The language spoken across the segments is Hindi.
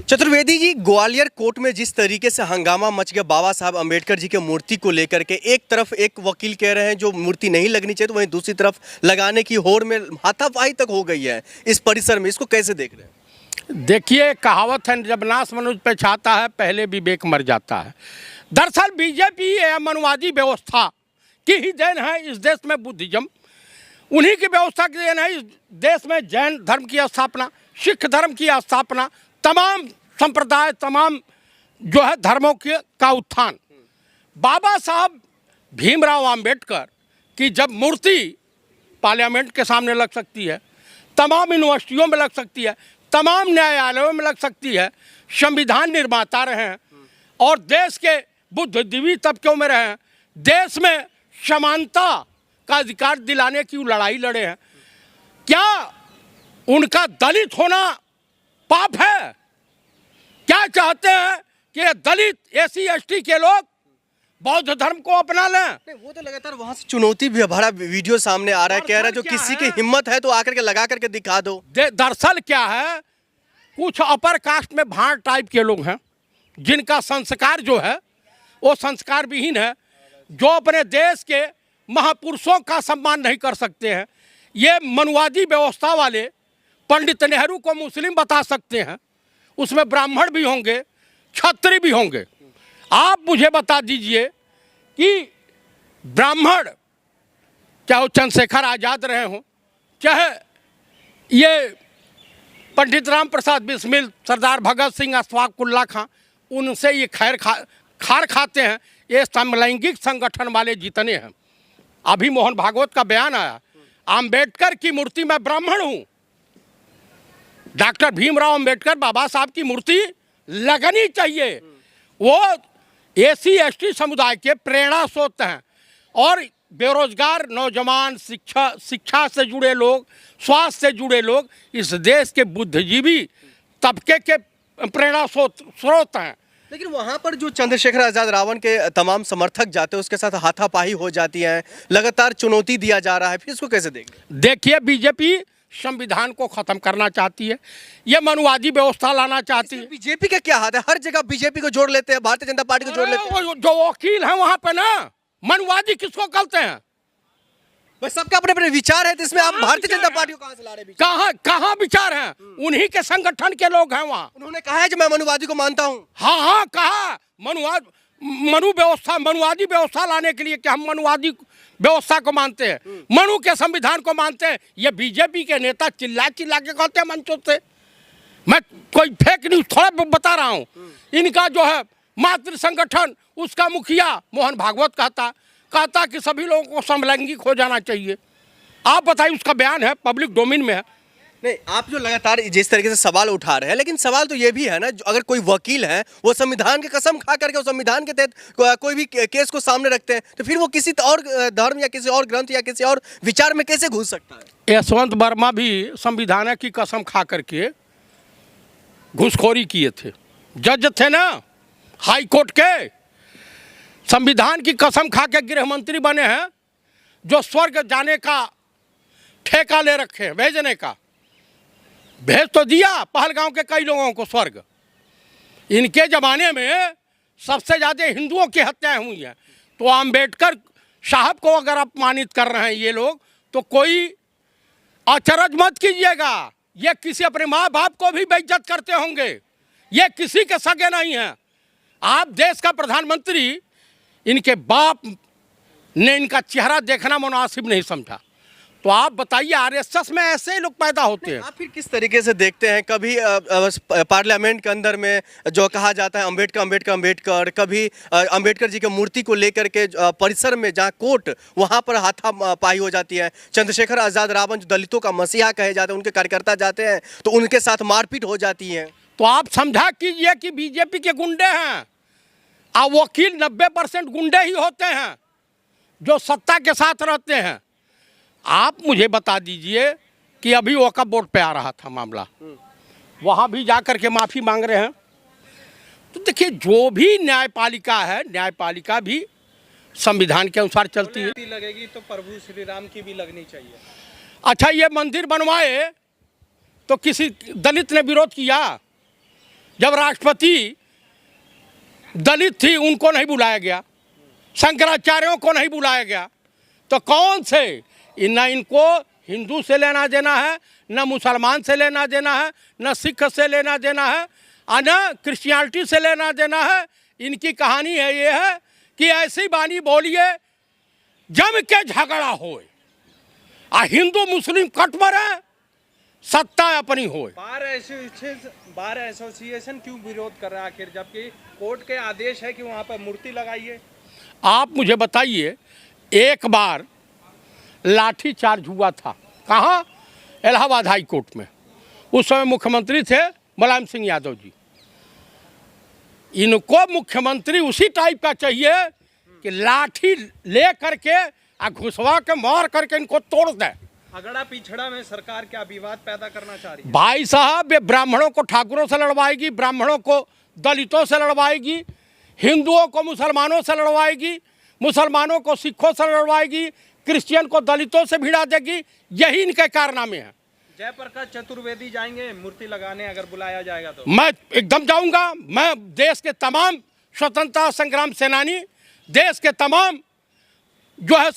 चतुर्वेदी जी, ग्वालियर कोर्ट में जिस तरीके से हंगामा मच गया बाबा साहब अंबेडकर जी के मूर्ति को लेकर के, एक तरफ एक वकील कह रहे हैं जो मूर्ति नहीं लगनी चाहिए, तो वहीं दूसरी तरफ लगाने की होड़ में हाथापाई तक हो गई है इस परिसर में। इसको कैसे देख रहे हैं? देखिए, कहावत है, जब नाश मनुष्य पे छाता है पहले विवेक मर जाता है। दरअसल बीजेपी या मनवादी व्यवस्था की ही देन है इस देश में बुद्धिज्म, उन्हीं की व्यवस्था की देन है इस देश में जैन धर्म की स्थापना, सिख धर्म की स्थापना, तमाम संप्रदाय, तमाम जो है धर्मों का उत्थान। बाबा साहब भीमराव अंबेडकर की जब मूर्ति पार्लियामेंट के सामने लग सकती है, तमाम यूनिवर्सिटियों में लग सकती है, तमाम न्यायालयों में लग सकती है, संविधान निर्माता रहे हैं और देश के बुद्धिजीवी तबकों में रहे हैं, देश में समानता का अधिकार दिलाने की लड़ाई लड़े हैं, क्या उनका दलित होना पाप है? क्या चाहते हैं कि दलित SC/ST के लोग बौद्ध धर्म को अपना लें? नहीं, वो तो लगातार वहां से चुनौती भी भरा वीडियो सामने आ रहा है, कह रहा है जो किसी की हिम्मत है तो आकर के लगा करके दिखा दो। दरअसल क्या है, कुछ अपर कास्ट में भाड़ टाइप के लोग हैं जिनका संस्कार जो है वो संस्कार विहीन है, जो अपने देश के महापुरुषों का सम्मान नहीं कर सकते हैं। ये मनुवादी व्यवस्था वाले पंडित नेहरू को मुस्लिम बता सकते हैं, उसमें ब्राह्मण भी होंगे, क्षत्रिय भी होंगे। आप मुझे बता दीजिए कि ब्राह्मण, चाहे वो चंद्रशेखर आज़ाद रहे हों, चाहे ये पंडित राम प्रसाद बिस्मिल, सरदार भगत सिंह, अशफाक उल्लाह खां, उनसे ये खार खाते हैं ये समलैंगिक संगठन वाले जितने हैं। अभी मोहन भागवत का बयान आया, अंबेडकर की मूर्ति मैं ब्राह्मण हूँ। डॉक्टर भीमराव अंबेडकर बाबा साहब की मूर्ति लगनी चाहिए। वो SC/ST समुदाय के प्रेरणा स्रोत हैं और बेरोजगार नौजवान, शिक्षा से जुड़े लोग, स्वास्थ्य से जुड़े लोग इस देश के बुद्धिजीवी तबके के प्रेरणा स्रोत हैं। लेकिन वहां पर जो चंद्रशेखर आजाद रावण के तमाम समर्थक जाते हैं उसके साथ हाथापाई हो जाती है, लगातार चुनौती दिया जा रहा है, फिर इसको कैसे देखें? देखिए, बीजेपी संविधान को खत्म करना चाहती है, ये मनुवादी व्यवस्था लाना चाहती है। बीजेपी का क्या हाथ है? हर जगह बीजेपी को जोड़ लेते हैं, भारतीय जनता पार्टी को जोड़ लेते हैं। जो वकील हैं वहां पे ना, मनवादी किसको कहते हैं? बस सबका अपने अपने विचार है, तो इसमें आप भारतीय जनता पार्टी को कहां से ला रहे हैं? कहाँ विचार हैं? उन्हीं के संगठन के लोग हैं वहाँ। उन्होंने कहा है कि मैं मनुवादी को मानता हूँ। हाँ, कहा मनुवादी व्यवस्था लाने के लिए कि हम मनुवादी व्यवस्था को मानते हैं, मनु के संविधान को मानते हैं। ये बीजेपी के नेता चिल्ला चिल्ला के कहते हैं मंचों से। मैं कोई फेक न्यूज थोड़ा बता रहा हूँ। इनका जो है मातृ संगठन, उसका मुखिया मोहन भागवत कहता कि सभी लोगों को समलैंगिक हो जाना चाहिए। आप बताइए, उसका बयान है, पब्लिक डोमेन में है। नहीं, आप जो लगातार जिस तरीके से सवाल उठा रहे हैं, लेकिन सवाल तो ये भी है ना, अगर कोई वकील है वो संविधान की कसम खा करके संविधान के तहत कोई भी केस को सामने रखते हैं, तो फिर वो किसी और धर्म या किसी और ग्रंथ या किसी और विचार में कैसे घुस सकता है? यशवंत वर्मा भी संविधान की कसम खा करके घूसखोरी किए थे, जज थे ना हाई कोर्ट के, संविधान की कसम खा के गृह मंत्री बने हैं, जो स्वर्ग जाने का ठेका ले रखे हैं, भेजने का। भेज तो दिया पहलगांव के कई लोगों को स्वर्ग। इनके ज़माने में सबसे ज़्यादा हिंदुओं की हत्याएं हुई हैं। तो अंबेडकर साहब को अगर अपमानित कर रहे हैं ये लोग, तो कोई अचरज मत कीजिएगा, ये किसी अपने माँ बाप को भी बेइज्जत करते होंगे, ये किसी के सगे नहीं हैं। आप देश का प्रधानमंत्री, इनके बाप ने इनका चेहरा देखना मुनासिब नहीं समझा। तो आप बताइए, RSS में ऐसे ही लोग पैदा होते हैं। आप फिर किस तरीके से देखते हैं? कभी पार्लियामेंट के अंदर में जो कहा जाता है अंबेडकर, कभी अंबेडकर जी की मूर्ति को लेकर के परिसर में जहां कोर्ट, वहां पर हाथापाई हो जाती है। चंद्रशेखर आजाद रावण जो दलितों का मसीहा कहे जाते हैं, उनके कार्यकर्ता जाते हैं तो उनके साथ मारपीट हो जाती है। तो आप समझा कीजिए कि बीजेपी के गुंडे हैं, और वकील 90% गुंडे ही होते हैं जो सत्ता के साथ रहते हैं। आप मुझे बता दीजिए कि अभी वक़्फ़ बोर्ड पे आ रहा था मामला, वहाँ भी जाकर के माफ़ी मांग रहे हैं। तो देखिए, जो भी न्यायपालिका है, न्यायपालिका भी संविधान के अनुसार चलती है। लगेगी तो प्रभु श्री राम की भी लगनी चाहिए। अच्छा, ये मंदिर बनवाए तो किसी दलित ने विरोध किया? जब राष्ट्रपति दलित थी उनको नहीं बुलाया गया, शंकराचार्यों को नहीं बुलाया गया, तो कौन से न इनको हिंदू से लेना देना है, न मुसलमान से लेना देना है, न सिख से लेना देना है, और न क्रिश्चियनिटी से लेना देना है। इनकी कहानी है ये है कि ऐसी बानी बोलिए जम के झगड़ा होए, आ हिंदू मुस्लिम कट मरे, सत्ता अपनी होए। बार एसोसिएशन क्यों विरोध कर रहा है आखिर, जबकि कोर्ट के आदेश है कि वहाँ पर मूर्ति लगाइए? आप मुझे बताइए, एक बार लाठी चार्ज हुआ था, कहाँ? इलाहाबाद हाई कोर्ट में। उस समय मुख्यमंत्री थे मुलायम सिंह यादव जी। इनको मुख्यमंत्री उसी टाइप का चाहिए कि लाठी ले करके आ घुसवा के मार करके इनको तोड़ दे। अगड़ा पिछड़ा में सरकार क्या विवाद पैदा करना चाह रही है? भाई साहब, ये ब्राह्मणों को ठाकुरों से लड़वाएगी, ब्राह्मणों को दलितों से लड़वाएगी, हिंदुओं को मुसलमानों से लड़वाएगी, मुसलमानों को सिखों से लड़वाएगी, क्रिश्चियन को दलितों से भिड़ा देगी। यही इनके कारनामे हैं। जयप्रकाश चतुर्वेदी जाएंगे मूर्ति लगाने अगर बुलाया जाएगा तो? मैं एकदम जाऊंगा। मैं देश के तमाम स्वतंत्रता संग्राम सेनानी, देश के तमाम जो है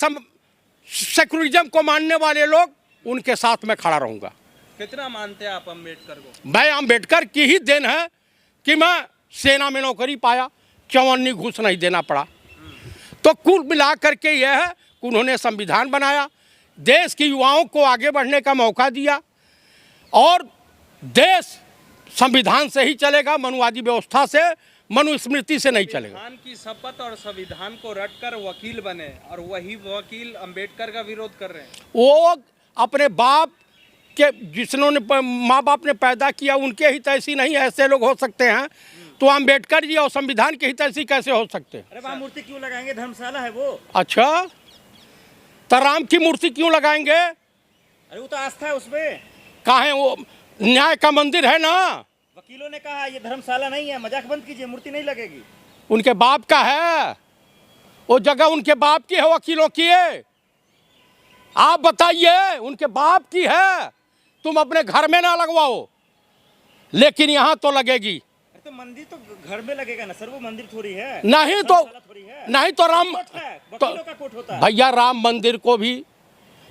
सेकुलरिज्म को मानने वाले लोग, उनके साथ में खड़ा रहूंगा। कितना मानते हैं आप अम्बेडकर को? मैं अम्बेडकर की ही देन है कि मैं सेना में नौकरी पाया, चौवन्नी घूस नहीं देना पड़ा। तो कुल मिला करके यह है कि उन्होंने संविधान बनाया, देश के युवाओं को आगे बढ़ने का मौका दिया, और देश संविधान से ही चलेगा, मनुवादी व्यवस्था से, मनुस्मृति से नहीं चलेगा। संविधान की शपथ और संविधान को रटकर वकील बने, और वही वकील अम्बेडकर का विरोध कर रहे हैं। वो अपने बाप के, जिन्होंने माँ बाप ने पैदा किया, उनके हितैषी नहीं ऐसे लोग हो सकते हैं, तो अम्बेडकर जी और संविधान के हितैषी कैसे हो सकते हैं? अरे वहाँ मूर्ति क्यों लगाएंगे? धर्मशाला है वो। अच्छा, तो राम की मूर्ति क्यों लगाएंगे? अरे वो तो आस्था है उसमें। कहाँ है वो? न्याय का मंदिर है ना। वकीलों ने कहा ये धर्मशाला नहीं है, मजाक बंद कीजिए, मूर्ति नहीं लगेगी। उनके बाप का है, वो जगह उनके बाप की है, वकीलों की है। आप बताइए, उनके बाप की है, तुम अपने घर में ना लगवाओ, लेकिन यहाँ तो लगेगी। तो मंदिर तो घर में लगेगा ना सर, वो मंदिर थोड़ी है। नहीं तो राम, वकीलों का कोर्ट होता है। भैया राम मंदिर को भी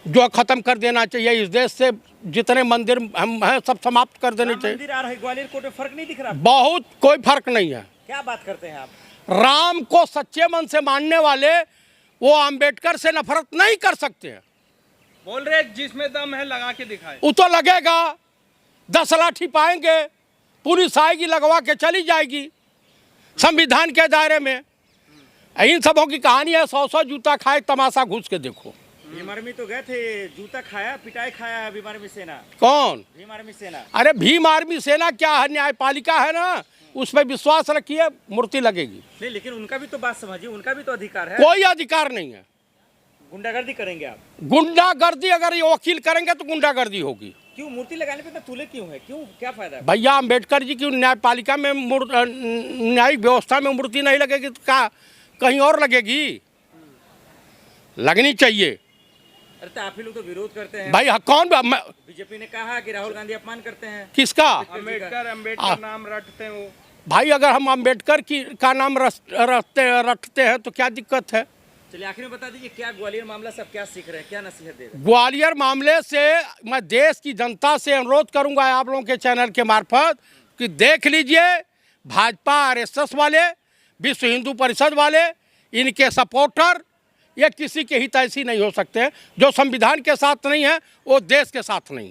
जो खत्म कर देना चाहिए। इस देश से जितने मंदिर हम हैं सब समाप्त कर देने चाहिए। मंदिर आ रहा है, ग्वालियर कोर्ट में फर्क नहीं दिख रहा? बहुत कोई फर्क नहीं है। क्या बात करते हैं आप? राम को सच्चे मन से मानने वाले वो अम्बेडकर से नफरत नहीं कर सकते हैं। बोल रहे जिसमें दम है लगा के दिखाए। वो तो लगेगा, 10 लाठी पाएंगे, पुलिस आएगी, लगवा के चली जाएगी संविधान के दायरे में। इन सबों की कहानी है, 100 जूता खाए, तमाशा घुस के देखो। भीम आर्मी तो गए थे, जूता खाया, पिटाई खाया है भीम आर्मी सेना। कौन? भीम आर्मी सेना। अरे भीम आर्मी सेना क्या है? न्यायपालिका है ना, उसमें विश्वास रखिए, मूर्ति लगेगी। नहीं, लेकिन उनका भी तो बात समझिए, उनका भी तो अधिकार है। कोई अधिकार नहीं है। गुंडागर्दी करेंगे आप? गुंडागर्दी अगर ये वकील करेंगे तो गुंडागर्दी होगी। क्यों मूर्ति लगाने पे इतना तुले क्यों है? क्यों, क्या फायदा है? भैया अम्बेडकर जी की न्यायपालिका में, न्यायिक व्यवस्था में मूर्ति नहीं लगेगी तो क्या कहीं और लगेगी? लगनी चाहिए। अरे तो आप ही लोग तो विरोध करते हैं भाई। कौन? बीजेपी ने कहा कि राहुल गांधी अपमान करते हैं। किसका? अम्बेडकर नाम रटते हैं वो। भाई अगर हम अम्बेडकर का नाम रटते हैं तो क्या दिक्कत है? चलिए आखिर में बता दीजिए, क्या ग्वालियर मामला से आप क्या सीख रहे हैं, क्या नसीहत दे रहे हैं? ग्वालियर मामले से मैं देश की जनता से अनुरोध करूंगा आप लोगों के चैनल के मार्फत कि देख लीजिए, भाजपा आरएसएस वाले, विश्व हिंदू परिषद वाले, इनके सपोर्टर, ये किसी के हितैषी नहीं हो सकते। जो संविधान के साथ नहीं है वो देश के साथ नहीं है।